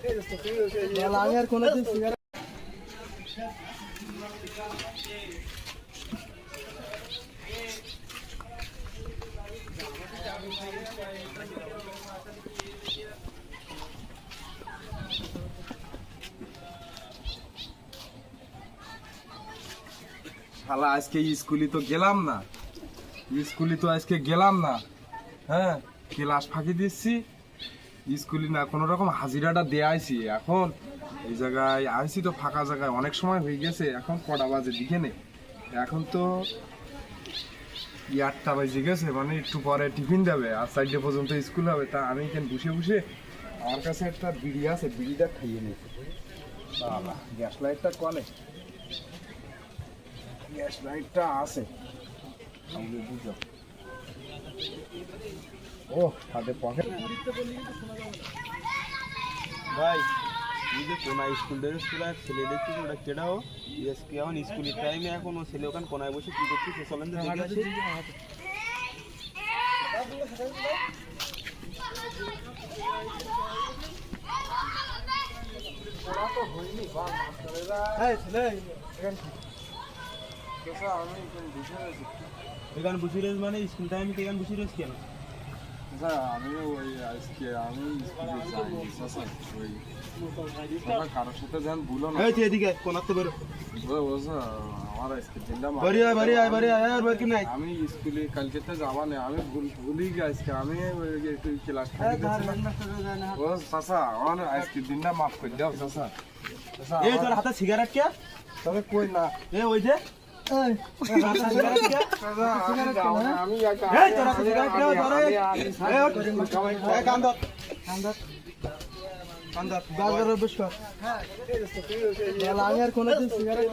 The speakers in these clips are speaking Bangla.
আমি আর কোনোদিন সিগারেট শালা আজকে স্কুলে তো গেলাম না, হ্যাঁ ক্লাস ফাঁকি দিচ্ছি, স্কুলে না কোনো রকম হাজিরাটা দিয়ে আইছি। এখন এই জায়গায় আইছি তো ফাঁকা জায়গায়, অনেক সময় হয়ে গেছে, এখন কটা বাজে দিকে নেই, এখন তো 8টা বাজে গেছে, মানে একটু পরে টিফিন দেবে আর 4টে পর্যন্ত স্কুল হবে। তা আমি এখানে বসে বসে আমার কাছে একটা বিড়ি আছে, বিড়িটা খাইয়ে নিই। বাবা গ্যাস লাইটটা কনে, গ্যাস লাইটটা আছে বুঝো। ও হাতে পকেট ভাই যে কোনায় স্কুল ড্রেস তোলা ছেলে দেখছি ওটা কেডাও আজকে এখন স্কুলের টাইমে এখন ও ছেলে ওখানে কোনায় বসে কি করছে সে চলেন তো দেখে আসি। এখানে বসে রয়েছে মানে স্কুল টাইমে এখানে বসে রয়েছে কেন? আমি ওই আজকে আমি স্কুলে যাই, ওই কারোর সাথে যেন ভুলো না। এদিকে কোনাতে বেরো। আমার আজকে দিনটা আমি স্কুলে কালকে তো যাবা না, আমি ভুলি আজকে, আমি একটু ক্লাস ও চাচা আমার আজকে দিনটা মাফ করে দাও চাচা। এই তোর হাতে সিগারেট কে? তবে কই না এ ওই যে আমি আর কোনোদিন সিগারেট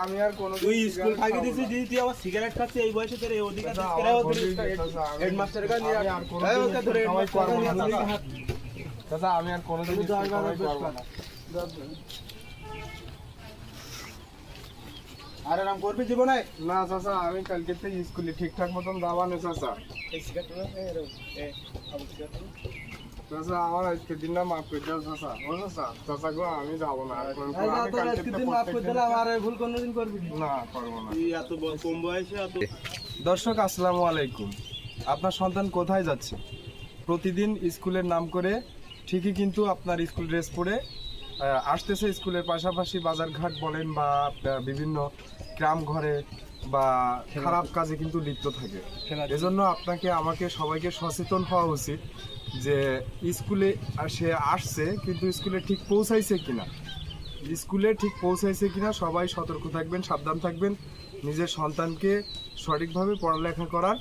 আমি আর কোনো তুই স্কুল ফাঁকি দিছিস দিদি, তুই আবার সিগারেট খাচ্ছিস এই বয়সে, তোর এই অধিকার হেডমাস্টারের কাছে আমি আর কোনোদিন করবো না। আর আরাম করবি জীবনে না চাচা, আমি কালকে থেকে স্কুলে ঠিকঠাক মতন যাবা না চাচা। চাচা আমার আজকে দিনটা মাফ করে দাও চাচা। ও চাচা, চাচা গো আমি যাবো না, ভুল কোনোদিন করবি না করবো না। তুই এত কম বয়সে এত। দর্শক আসসালামু আলাইকুম। আপনার সন্তান কোথায় যাচ্ছে? প্রতিদিন স্কুলের নাম করে ঠিকই কিন্তু আপনার স্কুল ড্রেস পরে আসতেছে, স্কুলের পাশাপাশি বাজারঘাট বলেন বা বিভিন্ন গ্রাম ঘরে বা খারাপ কাজে কিন্তু লিপ্ত থাকে। এজন্য আপনাকে আমাকে সবাইকে সচেতন হওয়া উচিত যে স্কুলে সে আসছে কিন্তু স্কুলে ঠিক পৌঁছাইছে কিনা সবাই সতর্ক থাকবেন, সাবধান থাকবেন, নিজের সন্তানকে সঠিকভাবে পড়ালেখা করার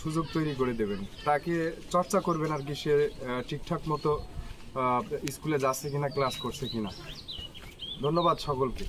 সুযোগ তৈরি করে দেবেন, তাকে চর্চা করবেন আর কি, সে ঠিকঠাক মতো স্কুলে যাচ্ছে কিনা, ক্লাস করছে কিনা। ধন্যবাদ সকলকে।